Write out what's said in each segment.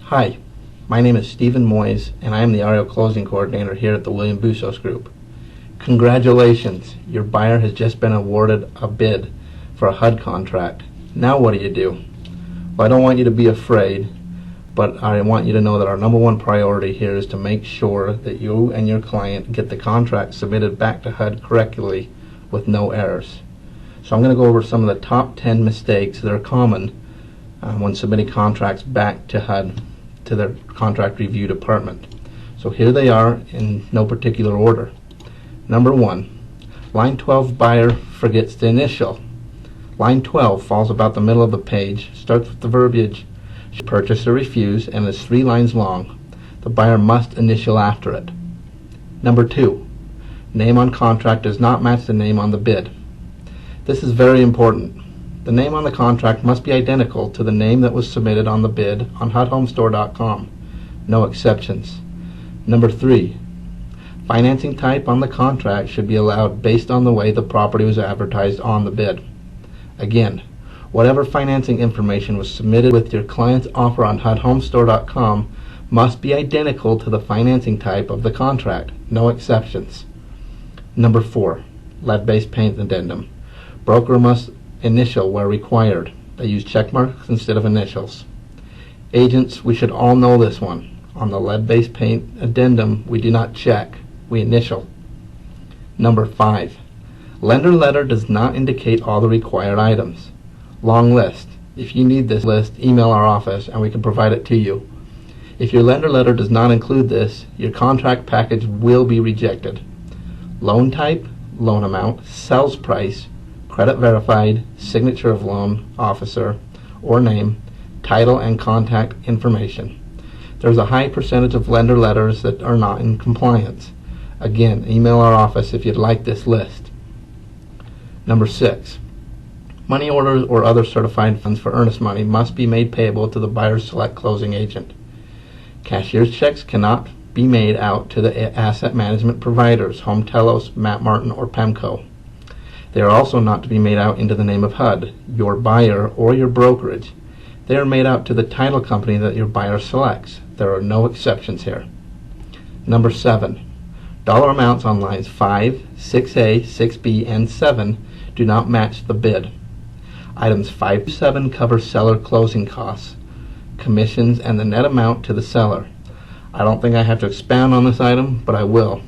Hi, my name is Stephen Moyes, and I am the REO Closing Coordinator here at the William Bustos Group. Congratulations, your buyer has just been awarded a bid for a HUD contract. Now what do? Well, I don't want you to be afraid, but I want you to know that our number one priority here is to make sure that you and your client get the contract submitted back to HUD correctly with no errors. So I'm going to go over some of the top 10 mistakes that are common when submitting contracts back to HUD, to their contract review department. So here they are in no particular order. Number 1, line 12 buyer forgets to initial. Line 12 falls about the middle of the page, starts with the verbiage, purchase or refuse, and is 3 lines long. The buyer must initial after it. Number 2, name on contract does not match the name on the bid. This is very important. The name on the contract must be identical to the name that was submitted on the bid on HUDhomestore.com. No exceptions. Number 3, financing type on the contract should be allowed based on the way the property was advertised on the bid. Again, whatever financing information was submitted with your client's offer on HUDhomestore.com must be identical to the financing type of the contract. No exceptions. Number 4, lead-based paint addendum. Broker must initial where required. They use check marks instead of initials. Agents, we should all know this one. On the lead-based paint addendum, we do not check, we initial. Number 5, lender letter does not indicate all the required items. Long list. If you need this list, email our office and we can provide it to you. If your lender letter does not include this, your contract package will be rejected. Loan type, loan amount, sales price, credit verified, signature of loan officer or name, title and contact information. There's a high percentage of lender letters that are not in compliance. Again, email our office if you'd like this list. Number 6, money orders or other certified funds for earnest money must be made payable to the buyer's select closing agent. Cashier's checks cannot be made out to the asset management providers, Home Telos, Matt Martin, or PEMCO. They are also not to be made out into the name of HUD, your buyer, or your brokerage. They are made out to the title company that your buyer selects. There are no exceptions here. Number 7, dollar amounts on lines 5, 6A, 6B, and 7 do not match the bid. Items 5 to 7 cover seller closing costs, commissions, and the net amount to the seller. I don't think I have to expound on this item, but I will.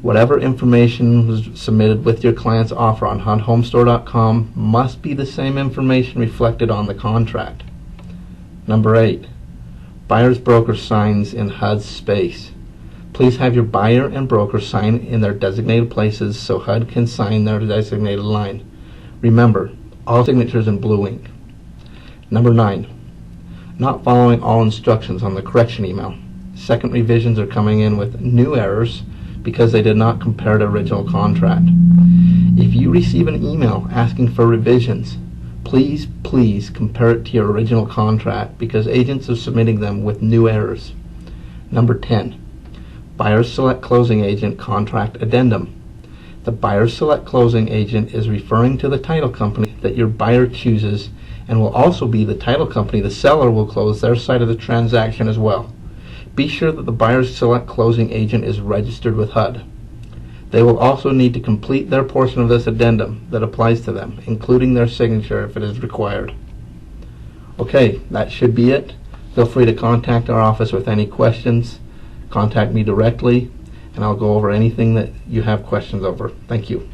Whatever information was submitted with your client's offer on HUDhomestore.com must be the same information reflected on the contract. Number 8, buyer's broker signs in HUD's space. Please have your buyer and broker sign in their designated places so HUD can sign their designated line. Remember, all signatures in blue ink. Number 9, not following all instructions on the correction email. Second revisions are coming in with new errors because they did not compare the original contract. If you receive an email asking for revisions, please compare it to your original contract because agents are submitting them with new errors. Number 10, buyer's select closing agent contract addendum. The buyer's select closing agent is referring to the title company that your buyer chooses and will also be the title company the seller will close their side of the transaction as well. Be sure that the buyer's select closing agent is registered with HUD. They will also need to complete their portion of this addendum that applies to them, including their signature if it is required. Okay, that should be it. Feel free to contact our office with any questions. Contact me directly, and I'll go over anything that you have questions over. Thank you.